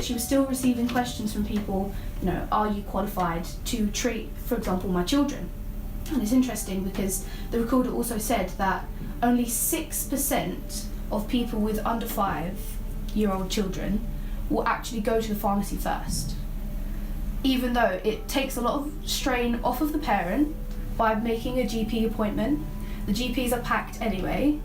that she was still receiving questions from people, are you qualified to treat, for example, my children? And it's interesting because the recorder also said that only 6% of people with under 5-year-old children will actually go to the pharmacy first, even though it takes a lot of strain off of the parent by making a GP appointment. The GPs are packed anyway,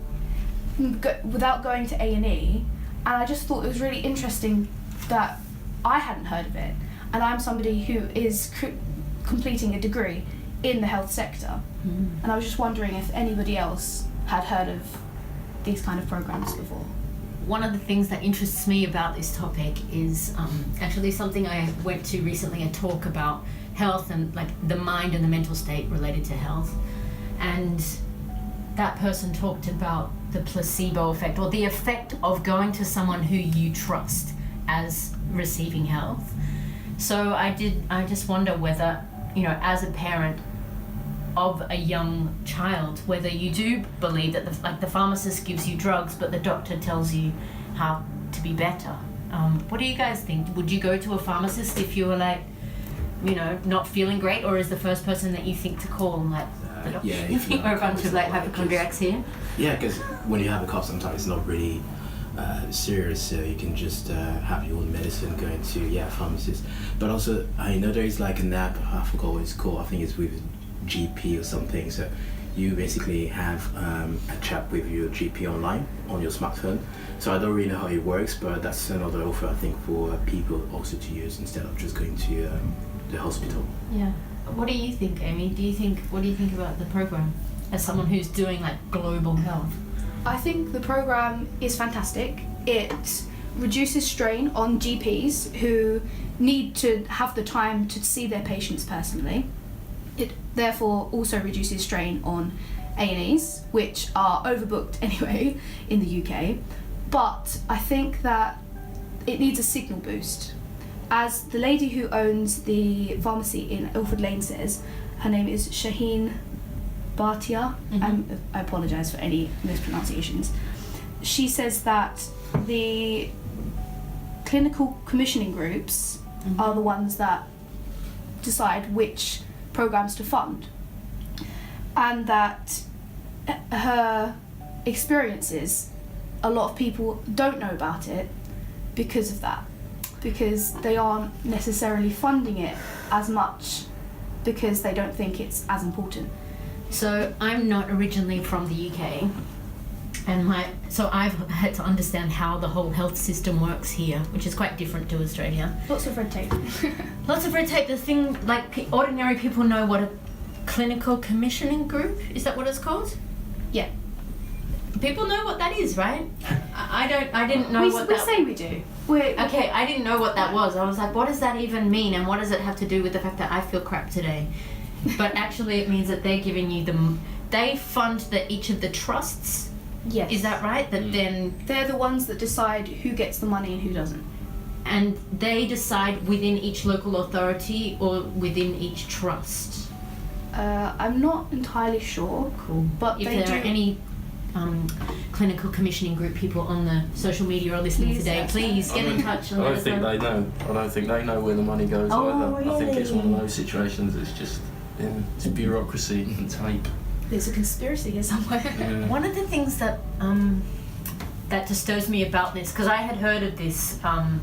without going to A&E, and I just thought it was really interesting that I hadn't heard of it, and I'm somebody who is completing a degree in the health sector, and I was just wondering if anybody else had heard of these kind of programs before. One of the things that interests me about this topic is actually something I went to recently, a talk about health and like the mind and the mental state related to health, and that person talked about the placebo effect, or the effect of going to someone who you trust as receiving health. So I just wonder whether, as a parent of a young child, whether you do believe that the pharmacist gives you drugs but the doctor tells you how to be better. What do you guys think? Would you go to a pharmacist if you were not feeling great, or is the first person that you think to call the doctor? Yeah, you think we're a bunch of hypochondriacs here? Yeah, because when you have a cough, sometimes it's not really serious, so you can just have your own medicine going to a pharmacist. But also, I know there is like an app, I forgot what it's called, I think it's with GP or something, so you basically have a chat with your GP online on your smartphone. So I don't really know how it works, but that's another offer I think for people also to use instead of just going to the hospital. Yeah. What do you think, Amy? What do you think about the program as someone who's doing global health? I think the program is fantastic. It reduces strain on GPs who need to have the time to see their patients personally. It therefore also reduces strain on A&Es, which are overbooked anyway in the UK. But I think that it needs a signal boost. As the lady who owns the pharmacy in Ilford Lane says, her name is Shaheen Bhatia. I apologise for any mispronunciations. She says that the clinical commissioning groups are the ones that decide which programs to fund, and that her experiences, a lot of people don't know about it because of that, because they aren't necessarily funding it as much because they don't think it's as important. So I'm not originally from the UK, and so I've had to understand how the whole health system works here, which is quite different to Australia. Lots of red tape. Lots of red tape. The thing, ordinary people know what a clinical commissioning group, is that what it's called? Yeah. People know what that is, right? I didn't know what that... We say we do. Okay, I didn't know what that was. I was like, what does that even mean, and what does it have to do with the fact that I feel crap today? But actually it means that they're giving you they fund each of the trusts. Yes. Is that right? That then they're the ones that decide who gets the money and who doesn't. And they decide within each local authority or within each trust? I'm not entirely sure. Cool. But if there are any clinical commissioning group people on the social media or listening today, please get in touch and let us know. I don't think they know where the money goes either. Really? I think it's one of those situations that's just it's bureaucracy and tape. There's a conspiracy here somewhere. Yeah. One of the things that that disturbs me about this, because I had heard of this kind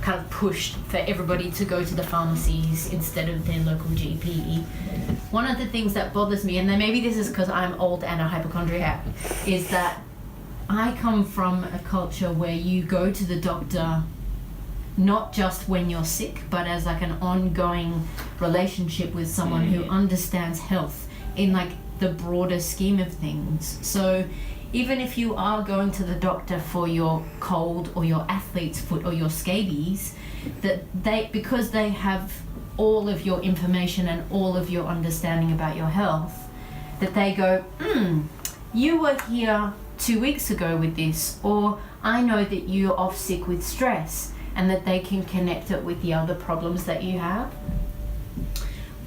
of push for everybody to go to the pharmacies instead of their local GP. One of the things that bothers me, and then maybe this is because I'm old and a hypochondriac, is that I come from a culture where you go to the doctor not just when you're sick, but as an ongoing relationship with someone who understands health in the broader scheme of things. So even if you are going to the doctor for your cold or your athlete's foot or your scabies, because they have all of your information and all of your understanding about your health, that they go, you were here 2 weeks ago with this, or I know that you're off sick with stress, and that they can connect it with the other problems that you have.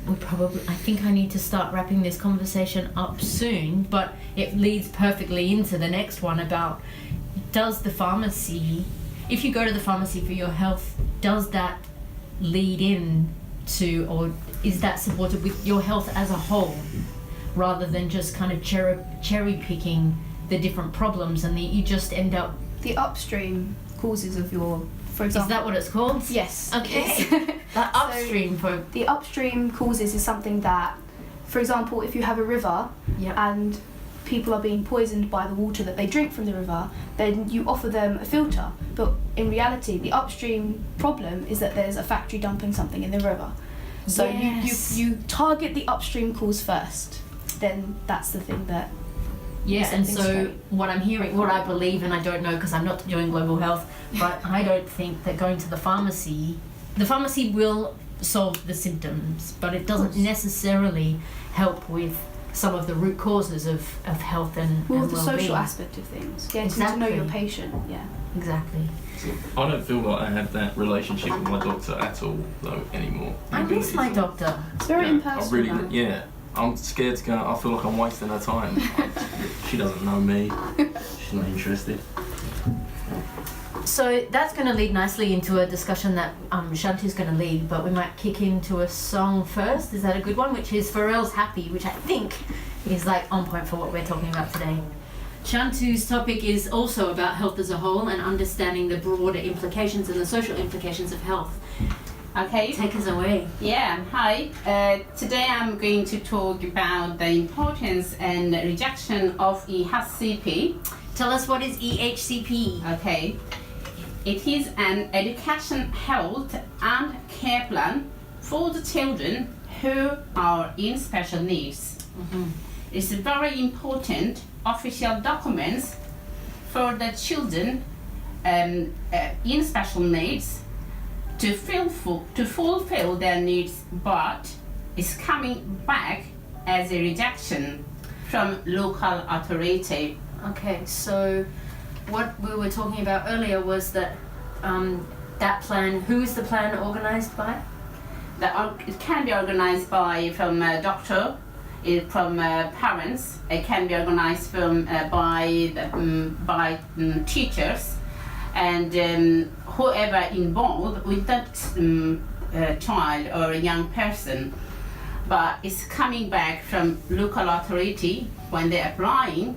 I think I need to start wrapping this conversation up soon, but it leads perfectly into the next one about, does the pharmacy if you go to the pharmacy for your health, does that lead in to, or is that supported with your health as a whole, rather than just kind of cherry picking the different problems, and you just end up... The upstream causes of your, for example... Is that what it's called? Yes. Okay. The upstream for... The upstream causes is something that, for example, if you have a river and people are being poisoned by the water that they drink from the river, then you offer them a filter. But in reality, the upstream problem is that there's a factory dumping something in the river. So you target the upstream cause first. Then that's the thing that... Yeah, and so straight. what I'm hearing, what I believe, and I don't know because I'm not doing global health, but I don't think that going to the pharmacy will solve the symptoms, but it doesn't necessarily help with some of the root causes of health and the well-being. social aspect of things. Getting to know your patient, Exactly. So I don't feel like I have that relationship with my doctor at all, though, anymore. I miss my doctor. It's very impersonal. I really, I'm scared to go. I feel like I'm wasting her time. She doesn't know me. She's not interested. So that's going to lead nicely into a discussion that Shantu's going to lead, but we might kick into a song first. Is that a good one? Which is Pharrell's Happy, which I think is like on point for what we're talking about today. Shantu's topic is also about health as a whole and understanding the broader implications and the social implications of health. Okay. Take us away. Yeah, hi. Today I'm going to talk about the importance and rejection of EHCP. Tell us, what is EHCP? Okay. It is an education, health and care plan for the children who are in special needs. Mm-hmm. It's a very important official documents for the children in special needs to fulfill their needs, but is coming back as a rejection from local authority. Okay, so what we were talking about earlier was that that plan, who is the plan organised by? It can be organised from a doctor, from parents. It can be organised by teachers, and whoever involved with that child or a young person. But it's coming back from local authority when they're applying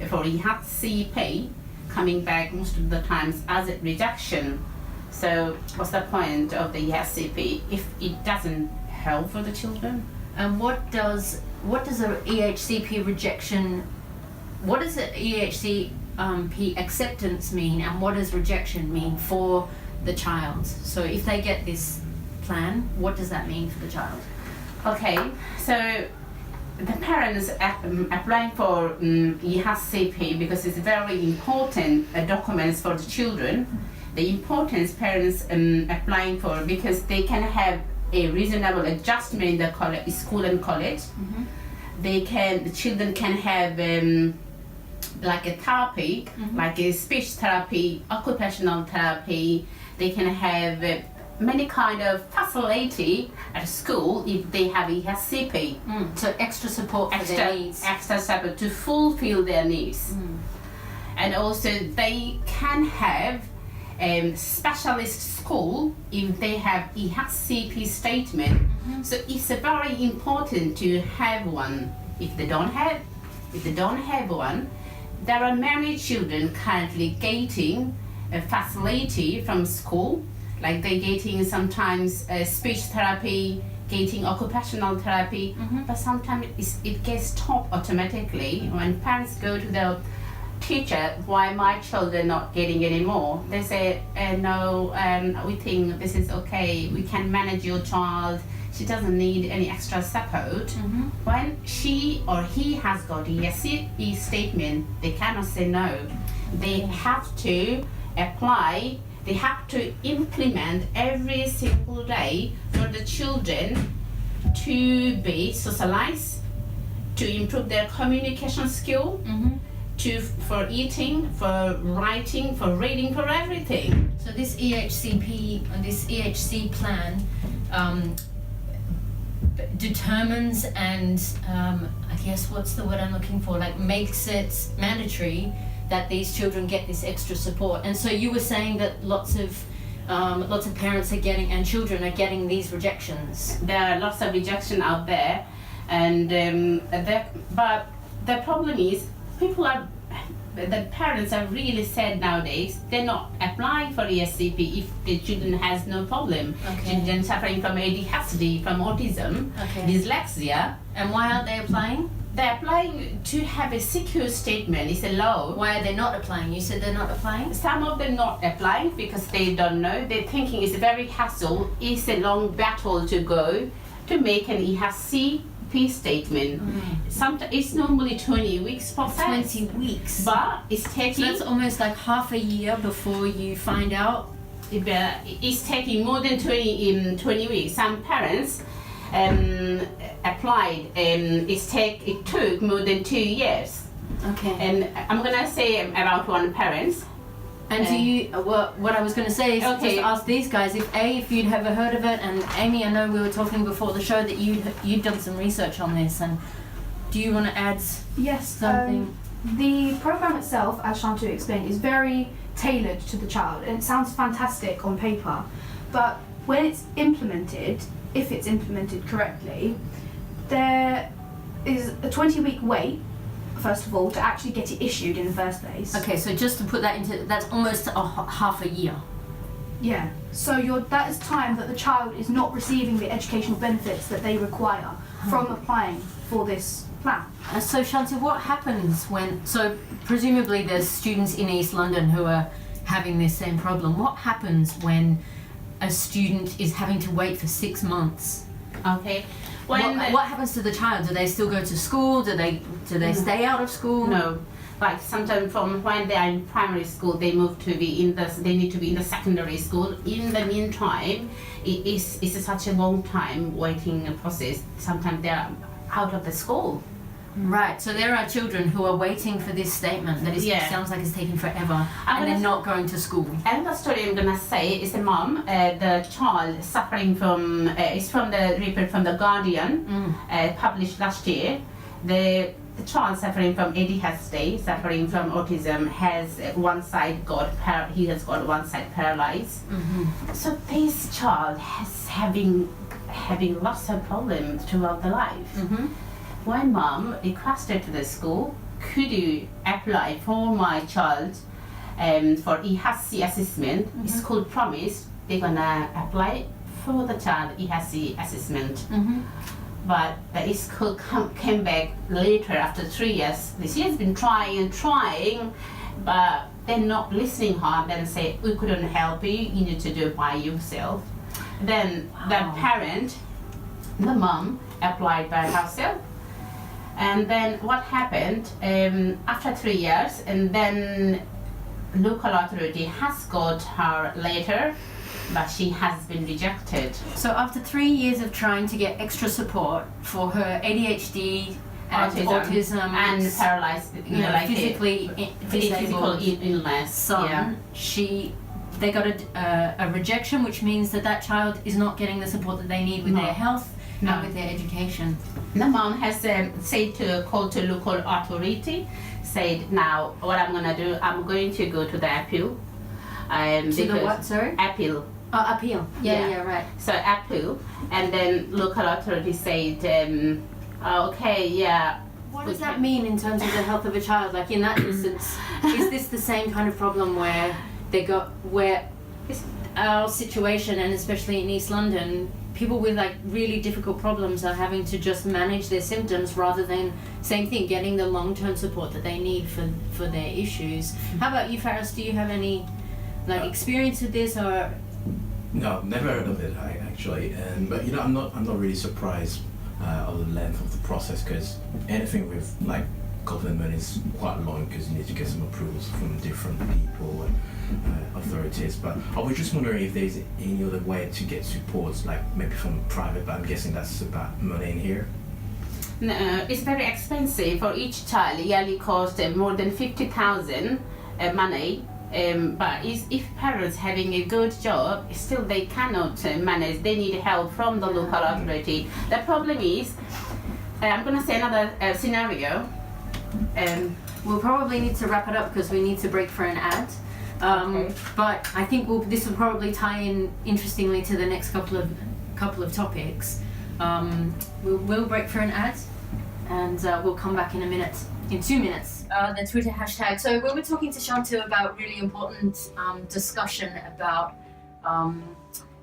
for EHCP, coming back most of the times as a rejection. So what's the point of the EHCP if it doesn't help for the children? And what does a EHCP rejection, what does an EHCP acceptance mean, and what does rejection mean for the child? So if they get this plan, what does that mean for the child? Okay, so the parents applying for EHCP because it's very important documents for the children. The importance parents applying for because they can have a reasonable adjustment in the school and college. Mm-hmm. The children can have like a therapy, like a speech therapy, occupational therapy. They can have many kind of facility at school if they have EHCP. So extra support for their needs. Extra support to fulfill their needs. And also they can have specialist school if they have EHCP statement. So it's very important to have one. If they don't have one, there are many children currently getting a facility from school, like they're getting sometimes speech therapy, getting occupational therapy, but sometimes it gets stopped automatically when parents go to the teacher, why my children not getting any more? They say, no, we think this is okay, we can manage your child, she doesn't need any extra support. When she or he has got a EHCP statement, they cannot say no. They have to apply, they have to implement every single day for the children to be socialized, to improve their communication skill, for eating, for writing, for reading, for everything. So this EHCP, this EHC plan determines and I guess what's the word I'm looking for, like makes it mandatory that these children get this extra support. And so you were saying that lots of parents are getting, and children are getting these rejections. There are lots of rejection out there, and but the problem is the parents are really sad nowadays. They're not applying for ESCP if the children has no problem. Okay. Children suffering from ADHD, from autism, Okay. dyslexia. And why aren't they applying? They're applying to have a secure statement. It's a law. Why are they not applying? You said they're not applying? Some of them not applying because they don't know. They're thinking it's a very hassle. It's a long battle to go to make an ESCP statement. It's normally 20 weeks process. 20 weeks. But it's So taking that's almost like half a year before you find out. it's taking more than 20 weeks. Some parents applied. It took more than 2 years. Okay. And I'm gonna say about one parent. And do you, what I was going to say is Okay. just ask these guys if you'd ever heard of it, and Amy, I know we were talking before the show that you'd done some research on this, and do you want to add Yes, something? the program itself, as Shantu explained, is very tailored to the child, and it sounds fantastic on paper, but when it's implemented, if it's implemented correctly, there is a 20-week wait, first of all, to actually get it issued in the first place. Okay, so just to put that into, that's almost half a year. Yeah. So that is time that the child is not receiving the educational benefits that they require from applying for this plan. So Shanti, what happens when, so presumably there's students in East London who are having this same problem. What happens when a student is having to wait for 6 months? Okay. What happens to the child? Do they still go to school? Do they stay out of school? No, like sometimes from when they are in primary school, they move to be they need to be in the secondary school. In the meantime, it's such a long time waiting process. Sometimes they are out of the school. Right, so there are children who are waiting for this statement that sounds like it's taking forever, and they're not going to school. And the story I'm gonna say is a mom, the child suffering from, it's from the report from the Guardian, published last year. The child suffering from ADHD, suffering from autism, has one side he has got one side paralyzed. So this child has having lots of problems throughout the life. When mom requested to the school, could you apply for my child for EHC assessment? School promised they're gonna apply for the child EHC assessment. But the school came back later after 3 years. She has been trying, but they're not listening hard. Then say, we couldn't help you, you need to do it by yourself. Then the parent, the mom, applied by herself. And then what happened after 3 years, and then local authority has got her later, but she has been rejected. So after 3 years of trying to get extra support for her ADHD and autism and paralyzed, physically disabled illness, son, they got a rejection, which means that child is not getting the support that they need with their health and with their education. The mom has called to local authority, said, now what I'm gonna do, I'm going to go to the appeal. To the what, sorry? Appeal. Oh, appeal. Yeah, right. So appeal, and then local authority said, okay, yeah. What does that mean in terms of the health of a child? Like in that instance, is this the same kind of problem where our situation, and especially in East London, people with like really difficult problems are having to just manage their symptoms rather than, same thing, getting the long-term support that they need for their issues? How about you, Faris? Do you have any experience with this, or? No, never heard of it actually, but I'm not really surprised of the length of the process, because anything with like government is quite long, because you need to get some approvals from different people and authorities. But I was just wondering if there's any other way to get support, like maybe from private, but I'm guessing that's about money in here. No, it's very expensive for each child. Yearly cost more than 50,000 money. But if parents having a good job, still they cannot manage. They need help from the local authority. The problem is, I'm gonna say another scenario. we'll probably need to wrap it up because we need to break for an ad. Okay. But I think this will probably tie in interestingly to the next couple of topics. We'll break for an ad, and we'll come back in 2 minutes. The Twitter hashtag. So we were talking to Shantu about really important discussion about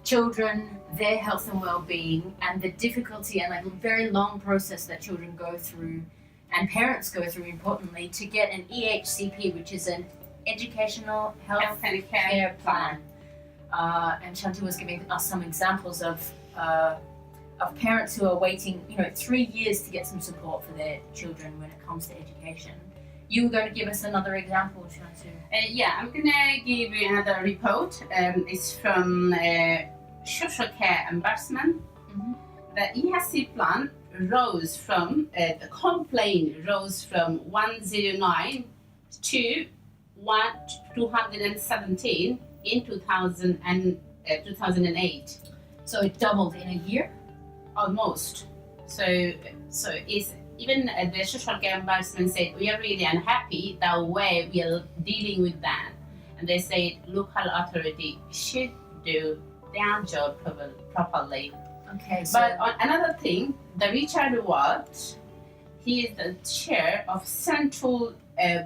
children, their health and well-being, and the difficulty and like a very long process that children go through, and parents go through, importantly, to get an EHCP, which is an Educational Health and Care Plan. And Shantu was giving us some examples of parents who are waiting, 3 years to get some support for their children when it comes to education. You were going to give us another example, Shantu. Yeah, I'm gonna give you another report. It's from Social Care Ombudsman. Mhm. The EHC plan rose from the complaint rose from 109 to 217 in 2008. So it doubled in a year? Almost. So it's even the Social Care Ombudsman said we are really unhappy the way we are dealing with that, and they said local authority should do their job properly. Okay, so But on another thing, the Richard Ward, he is the chair of Central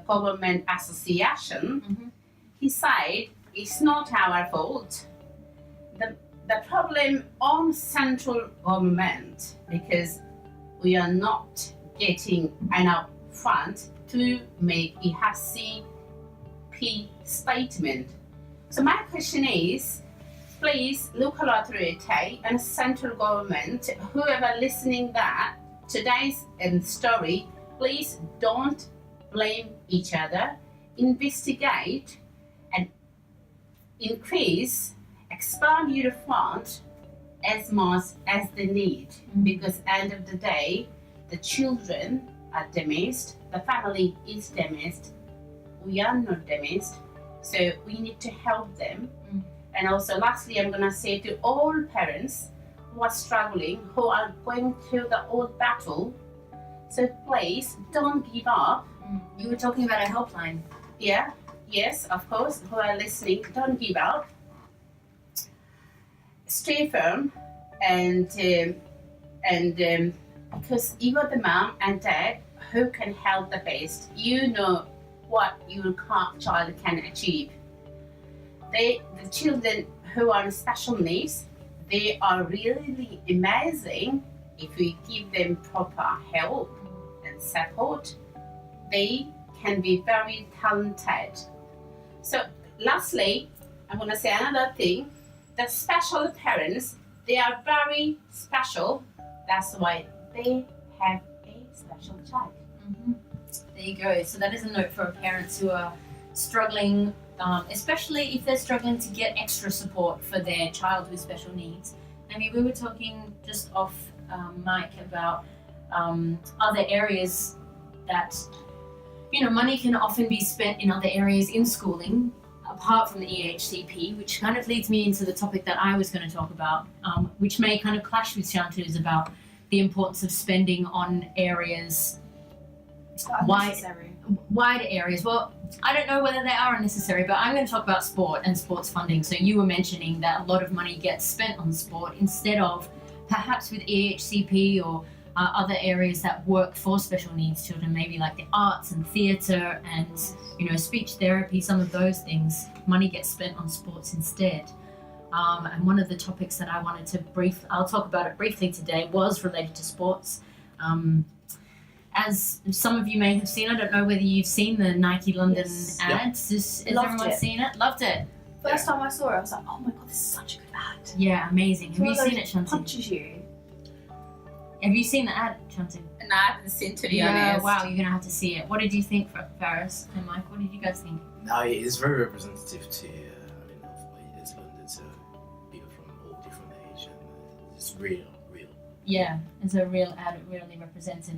Government Association. Mhm. He said it's not our fault. The problem on central government because we are not getting enough funds to make EHCP statement. So my question is, please, local authority and central government, whoever listening that today's story, please don't blame each other. Investigate and expand your fund as much as they need, because end of the day, the children are damaged, the family is damaged, we are not damaged, so we need to help them. And also lastly, I'm gonna say to all parents who are struggling, who are going through the old battle, so please don't give up. you were talking about a helpline. Yeah, yes, of course, who are listening, don't give up. Stay firm and because you are the mom and dad who can help the best. You know what your child can achieve. The children who are special needs, they are really amazing. If we give them proper help and support, they can be very talented. So lastly, I'm going to say another thing. The special parents, they are very special. That's why they have a special child. There you go. So that is a note for parents who are struggling, especially if they're struggling to get extra support for their child with special needs. I mean, we were talking just off mic about other areas that, money can often be spent in other areas in schooling, apart from the EHCP, which kind of leads me into the topic that I was going to talk about, which may kind of clash with Shantu's about the importance of spending on areas, wide areas. Well, I don't know whether they are unnecessary, but I'm going to talk about sport and sports funding. So you were mentioning that a lot of money gets spent on sport instead of perhaps with EHCP or other areas that work for special needs children, maybe like the arts and theatre and speech therapy, some of those things. Money gets spent on sports instead. And one of the topics that I wanted to I'll talk about it briefly today, was related to sports. As some of you may have seen, I don't know whether you've seen the Nike London ads. Has everyone seen it? Loved it. First time I saw it, I was like, oh my god, this is such a good ad. Yeah, amazing. Have you seen it, Shantu? Punches you. Have you seen the ad, Shantu? And I haven't seen, to be Yeah, honest. wow, you're gonna have to see it. What did you think, Faris and Mike? What did you guys think? No, it's very representative to of what it is London, so people from all different age, and it's real. Yeah, it's a real ad. It really represents it.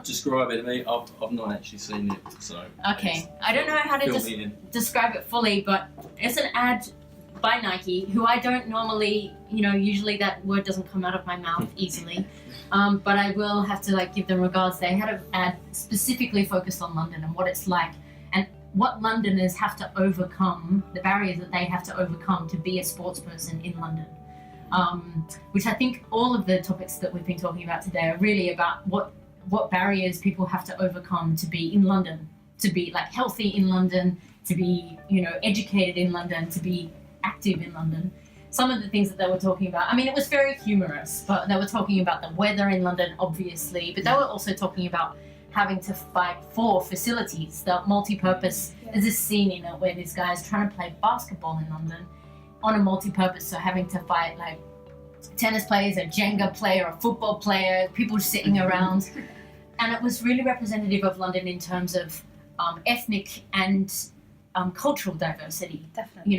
Describe it to me. I've not actually seen it, so. Okay, I don't know how to Fill me in. describe it fully, but it's an ad by Nike, who I don't normally, usually that word doesn't come out of my mouth easily, but I will have to give them regards. They had an ad specifically focused on London and what it's like and what Londoners have to overcome, the barriers that they have to overcome to be a sports person in London. Which I think all of the topics that we've been talking about today are really about what barriers people have to overcome to be in London, to be healthy in London, to be educated in London, to be active in London. Some of the things that they were talking about, it was very humorous, but they were talking about the weather in London, obviously, but they were also talking about having to fight for facilities, the multi-purpose. There's this scene in it where this guy is trying to play basketball in London on a multi-purpose, so having to fight tennis players, a Jenga player, a football player, people sitting around. And it was really representative of London in terms of ethnic and cultural diversity. Definitely.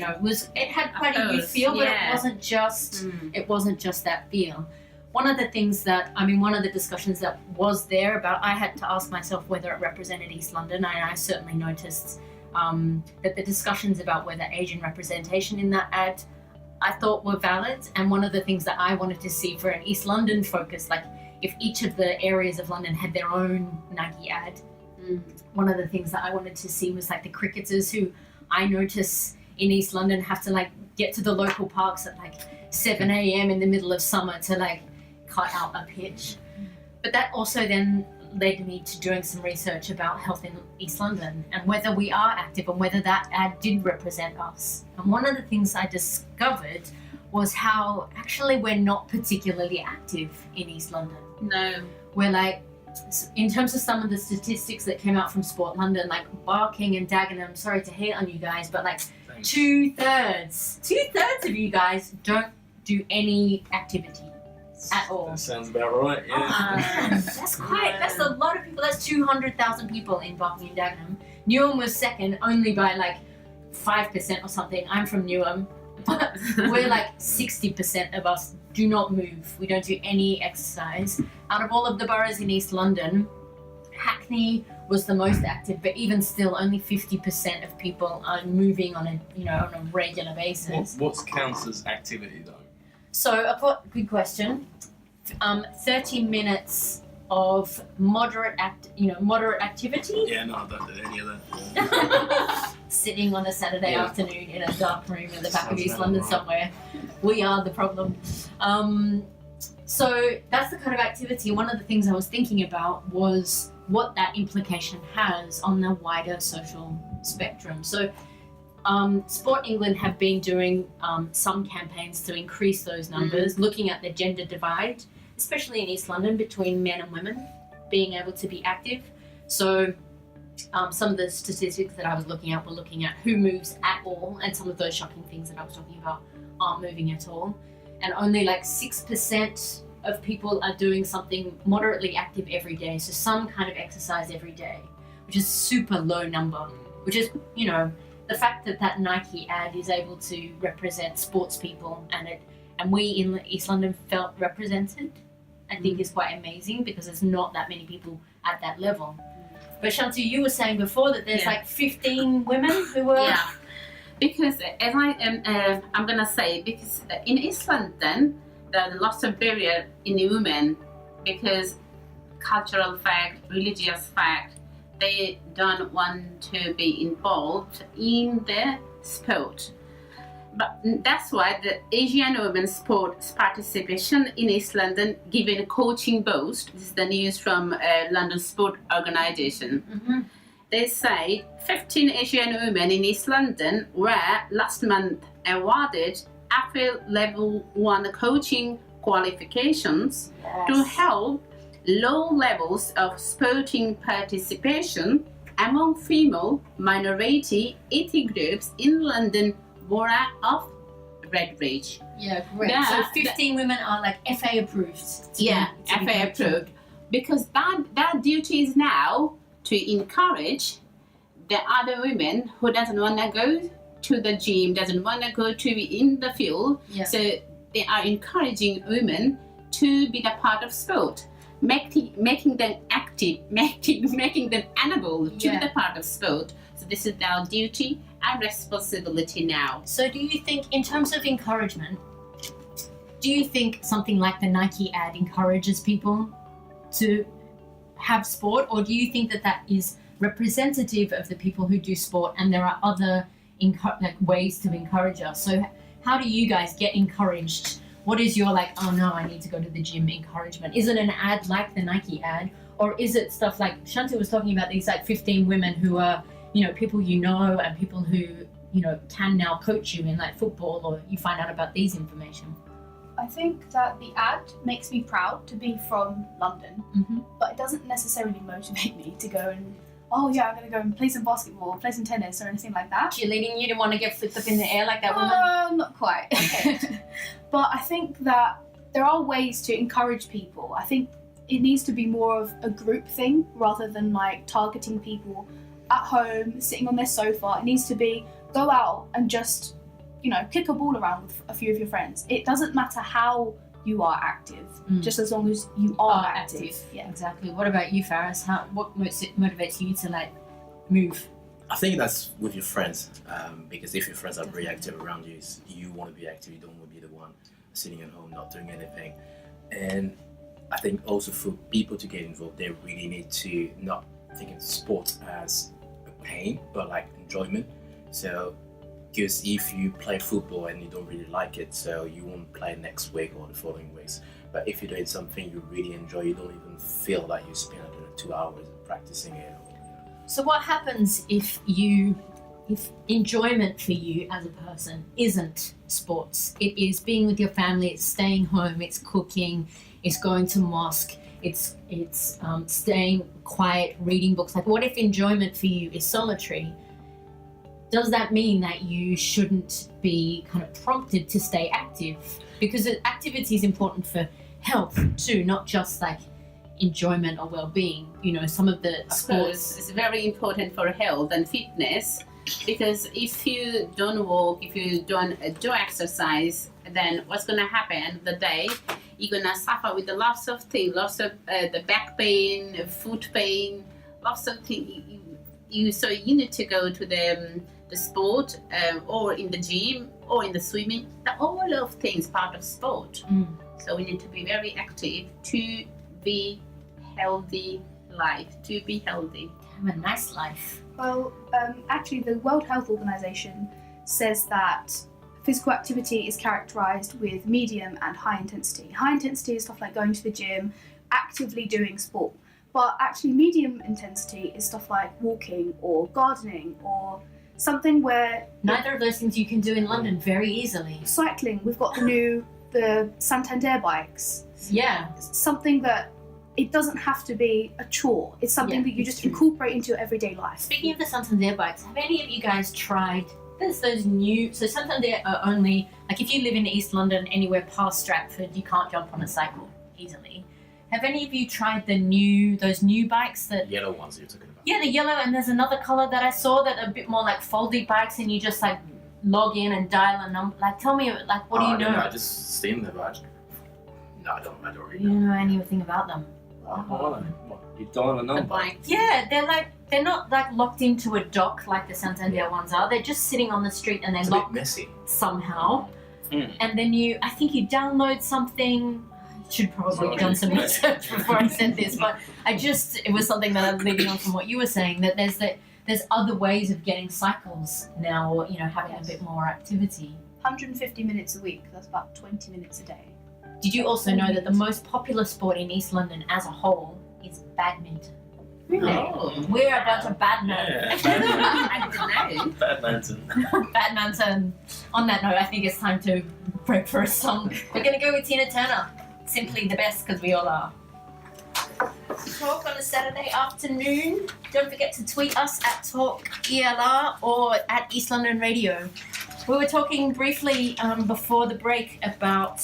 It had quite a youth feel, but it wasn't just that feel. One of the things that, one of the discussions that was there about, I had to ask myself whether it represented East London, and I certainly noticed that the discussions about whether Asian representation in that ad I thought were valid. And one of the things that I wanted to see for an East London focus, if each of the areas of London had their own Nike ad, one of the things that I wanted to see was the cricketers who I notice in East London have to get to the local parks at 7 a.m. in the middle of summer to cut out a pitch. But that also then led me to doing some research about health in East London and whether we are active and whether that ad did represent us. And one of the things I discovered was how actually we're not particularly active in East London. No. We're in terms of some of the statistics that came out from Sport London, Barking and Dagenham, sorry to hate on you guys, but two-thirds of you guys don't do any activity at all. That sounds about right, yeah. That's a lot of people. That's 200,000 people in Barking and Dagenham. Newham was second only by 5% or something. I'm from Newham, but we're 60% of us do not move. We don't do any exercise. Out of all of the boroughs in East London, Hackney was the most active, but even still, only 50% of people are moving on a regular basis. What counts as activity though? So I've got good question. 30 minutes of moderate activity. Yeah, no, I don't do any of that. Sitting on a Saturday afternoon in a dark room in the back of East London somewhere. We are the problem. So that's the kind of activity. One of the things I was thinking about was what that implication has on the wider social spectrum. So Sport England have been doing some campaigns to increase those numbers, looking at the gender divide, especially in East London, between men and women being able to be active. So some of the statistics that I was looking at were looking at who moves at all, and some of those shocking things that I was talking about aren't moving at all. And only 6% of people are doing something moderately active every day, so some kind of exercise every day, which is super low number, which is, the fact that Nike ad is able to represent sports people and we in East London felt represented, I think is quite amazing, because there's not that many people at that level. But Shantu, you were saying before that there's 15 women who were... Yeah, because as I'm gonna say, because in East London, there's lots of barrier in women, because cultural fact, religious fact, they don't want to be involved in the sport. But that's why the Asian women's sports participation in East London given a coaching boost. This is the news from London Sport Organisation. Mm-hmm. They say 15 Asian women in East London were last month awarded AFL Level 1 coaching qualifications to help low levels of sporting participation among female minority ethnic groups in London borough of Redbridge. Yeah, great. Yeah, so 15 women are FA approved. FA approved. Because that duty is now to encourage the other women who doesn't want to go to the gym, doesn't want to go to be in the field. Yeah. So they are encouraging women to be the part of sport, making them active, making them amenable to be the part of sport. So this is our duty our responsibility now. So do you think, in terms of encouragement, do you think something like the Nike ad encourages people to have sport, or do you think that that is representative of the people who do sport and there are other ways to encourage us? So how do you guys get encouraged? What is your like, oh no, I need to go to the gym encouragement? Is it an ad like the Nike ad, or is it stuff like Shanti was talking about, these like 15 women who are, you know, people you know and people who, you know, can now coach you in like football, or you find out about these information? I think that the ad makes me proud to be from London, but it doesn't necessarily motivate me to go and, oh yeah, I'm going to go and play some basketball, play some tennis or anything like that. Cheerleading, you didn't want to get flipped up in the air like that woman? Not quite. Okay. But I think that there are ways to encourage people. I think it needs to be more of a group thing rather than like targeting people at home, sitting on their sofa. It needs to be go out and just, you know, kick a ball around with a few of your friends. It doesn't matter how you are active, just as long as you are active. Yeah, exactly. What about you, Faris? What motivates you to like move? I think that's with your friends, because if your friends are very active around you, you want to be active. You don't want to be the one sitting at home not doing anything. And I think also for people to get involved, they really need to not think of sports as a pain, but like enjoyment. So, because if you play football and you don't really like it, so you won't play next week or the following weeks. But if you're doing something you really enjoy, you don't even feel like you spend 2 hours practicing it. So what happens if enjoyment for you as a person isn't sports? It is being with your family, it's staying home, it's cooking, it's going to mosque, it's staying quiet, reading books. Like, what if enjoyment for you is solitary? Does that mean that you shouldn't be kind of prompted to stay active? Because activity is important for health too, not just like enjoyment or well-being. You know, some of the sports. It's very important for health and fitness, because if you don't walk, if you don't do exercise, then what's going to happen at the end of the day? You're going to suffer with lots of things, lots of the back pain, foot pain, lots of things. So you need to go to the sport or in the gym or in the swimming. All of things part of sport. So we need to be very active to be healthy life, to be healthy. Have a nice life. Well, actually the World Health Organization says that physical activity is characterized with medium and high intensity. High intensity is stuff like going to the gym, actively doing sport. But actually medium intensity is stuff like walking or gardening or something where... Neither of those things you can do in London very easily. Cycling, we've got the Santander bikes. Yeah. Something that it doesn't have to be a chore. It's something that you just incorporate into your everyday life. Speaking of the Santander bikes, have any of you guys tried... There's those new... So Santander are only... Like if you live in East London, anywhere past Stratford, you can't jump on a cycle easily. Have any of you tried those new bikes that... Yellow ones you're talking about. Yeah, the yellow, and there's another colour that I saw that are a bit more like folded bikes, and you just like log in and dial a number. Like, tell me, like, what do you know? I just seen them, but I don't really You don't know anything about them. What? You dial a number? Yeah, they're not like locked into a dock like the Santander ones are. They're just sitting on the street and they it's lock a bit messy somehow. And then I think you download something. Should probably have done some research before I said this, but it was something that I'm leading on from what you were saying, that there's other ways of getting cycles now, or, you know, having a bit more activity. 150 minutes a week, that's about 20 minutes a day. Did you also know that the most popular sport in East London as a whole is badminton? Really? Oh. We're a bunch of badmen. I don't know. Badminton. Badminton. On that note, I think it's time to break for a song. We're going to go with Tina Turner. Simply the best, because we all are. Talk on a Saturday afternoon. Don't forget to tweet us at Talk ELR or at East London Radio. We were talking briefly before the break about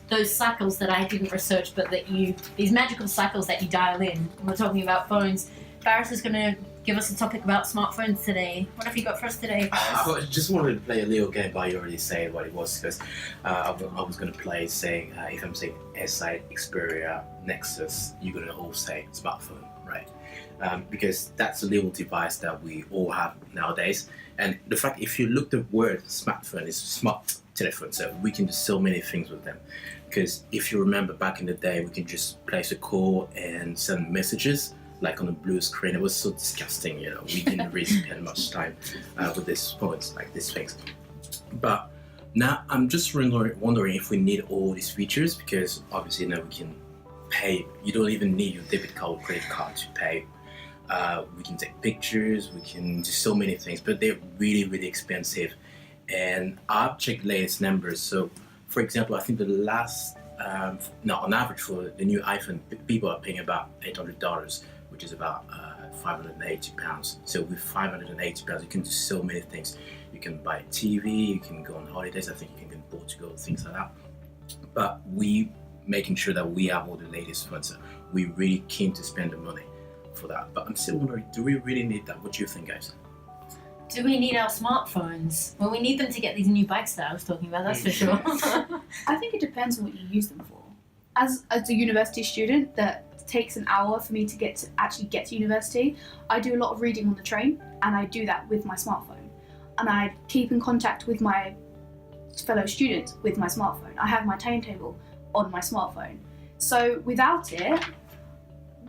those cycles that I didn't research, but these magical cycles that you dial in. We're talking about phones. Faris is going to give us a topic about smartphones today. What have you got for us today, Faris? I just wanted to play a little game, but you already said what it was, because I was going to play saying, if I'm saying SI, Xperia, Nexus, you're going to all say smartphone. right? Because that's a little device that we all have nowadays. And the fact, if you look the word smartphone is smart telephone, so we can do so many things with them. Because if you remember back in the day, we can just place a call and send messages like on a blue screen. It was so disgusting, you know. We didn't really spend much time with these phones, like these things. But now I'm just wondering if we need all these features, because obviously now we can pay. You don't even need your debit card or credit card to pay. We can take pictures, we can do so many things, but they're really, really expensive. And I've checked latest numbers. So, for example, I think the last, on average for the new iPhone, people are paying about $800, which is about £580. So with £580, you can do so many things. You can buy a TV, you can go on holidays. I think you can go to Portugal, things like that. But we making sure that we have all the latest phones. So we're really keen to spend the money for that. But I'm still wondering, do we really need that? What do you think, guys? Do we need our smartphones? Well, we need them to get these new bikes that I was talking about, that's for sure. I think it depends on what you use them for. As a university student, that takes an hour for me to actually get to university. I do a lot of reading on the train, and I do that with my smartphone. And I keep in contact with my fellow students with my smartphone. I have my timetable on my smartphone. So without it,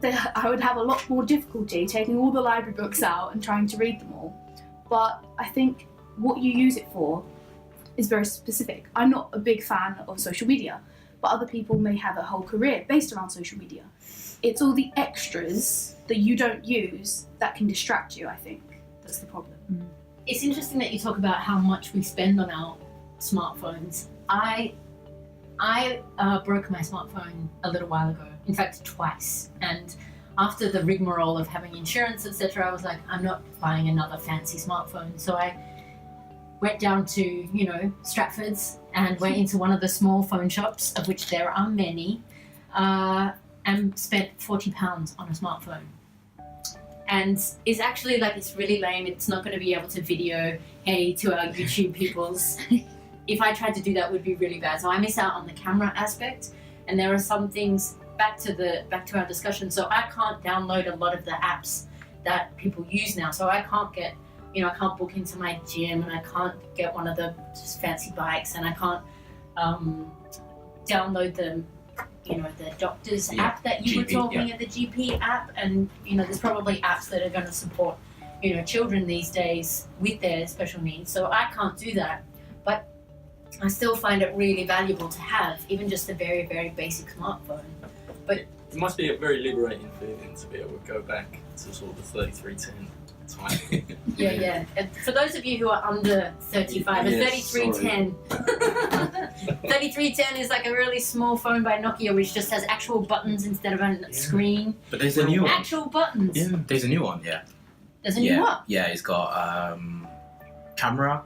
I would have a lot more difficulty taking all the library books out and trying to read them all. But I think what you use it for is very specific. I'm not a big fan of social media, but other people may have a whole career based around social media. It's all the extras that you don't use that can distract you, I think. That's the problem. It's interesting that you talk about how much we spend on our smartphones. I broke my smartphone a little while ago, in fact twice, and after the rigmarole of having insurance, etc., I was like, I'm not buying another fancy smartphone. So I went down to, Stratford's and went into one of the small phone shops, of which there are many, and spent £40 on a smartphone. And it's actually it's really lame. It's not going to be able to video, hey, to our YouTube peoples. If I tried to do that, it would be really bad. So I miss out on the camera aspect. And there are some things, back to our discussion. So I can't download a lot of the apps that people use now. So I can't get, I can't book into my gym, and I can't get one of the just fancy bikes, and I can't download the doctor's app that you were talking at the GP app. And there's probably apps that are going to support children these days with their special needs. So I can't do that, but I still find it really valuable to have even just a very, very basic smartphone. But it must be a very liberating feeling to be able to go back to sort of the 3310 time. Yeah. And for those of you who are under 35, a 3310. 3310 is like a really small phone by Nokia, which just has actual buttons instead of a screen. But there's a new one. Actual buttons. Yeah, there's a new one. Yeah. There's a new one. Yeah, it's got camera.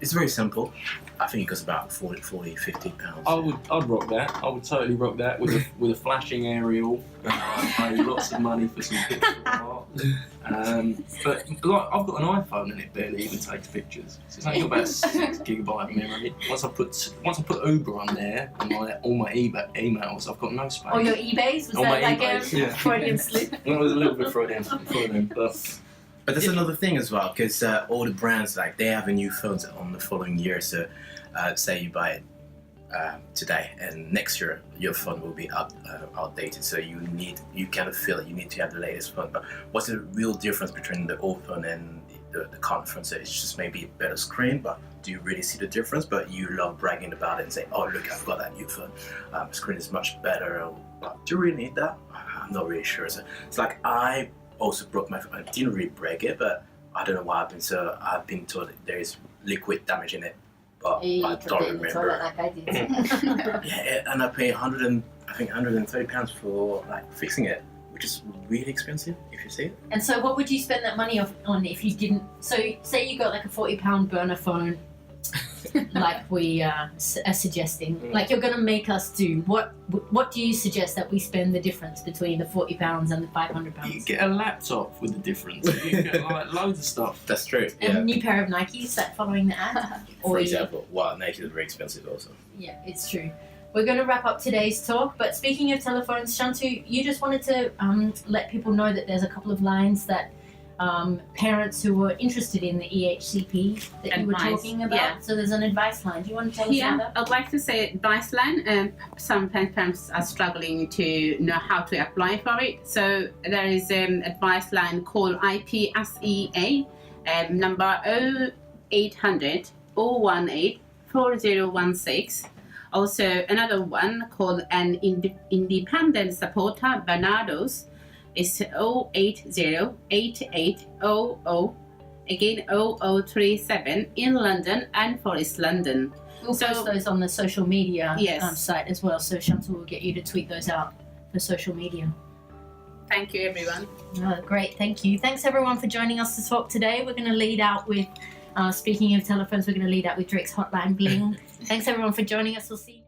It's very simple. I think it costs about 40, 50 pounds. I'd rock that. I would totally rock that with a flashing aerial. I'd pay lots of money for some picture art. But I've got an iPhone and it barely even takes pictures. So it's only got about 6 gigabyte of memory. Once I put Uber on there and all my emails, I've got no space. Oh, your eBays? Was All that my like eBays, a Freudian slip? Well, it was a little bit Freudian, But there's another thing as well, because all the brands, they have a new phones on the following year. So say you buy it today, and next year your phone will be outdated. So you kind of feel it. You need to have the latest phone. But what's the real difference between the old phone and the current phone? So it's just maybe a better screen, but do you really see the difference? But you love bragging about it and say, oh, look, I've got that new phone. The screen is much better. But do you really need that? I'm not really sure. So it's like I also broke my phone. I didn't really break it, but I don't know what happened. So I've been told that there is liquid damage in it, but I don't remember. Like I did. Yeah, and I pay £130 for fixing it, which is really expensive if you see it. And so what would you spend that money on if you didn't? So say you got like a £40 burner phone, like we are suggesting. Like you're going to make us do. What do you suggest that we spend the difference between the £40 and the £500? You get a laptop with the difference. You get loads of stuff. That's true. And Yeah. a new pair of Nikes that following the ad. For example, Nike is very expensive also. Yeah, it's true. we're going to wrap up today's talk. But speaking of telephones, Shantu, you just wanted to let people know that there's a couple of lines that parents who were interested in the EHCP that you were Advice, talking about. yeah. So there's an advice line. Do you want to tell us about that? I'd like to say advice line. Some parents are struggling to know how to apply for it. So there is an advice line called IPSEA, number 0800 018 4016. Also another one called an independent supporter, Bernardo's. It's 0808800 again 0037 in London and Forest London. We'll post those on the social media Yes. site as well. So Chantal will get you to tweet those out for social media. Thank you, everyone. Oh, great, thank you. Thanks everyone for joining us to talk today. We're going to lead out with, speaking of telephones, we're going to lead out with Drake's Hotline Bling. Thanks everyone for joining us. We'll see you.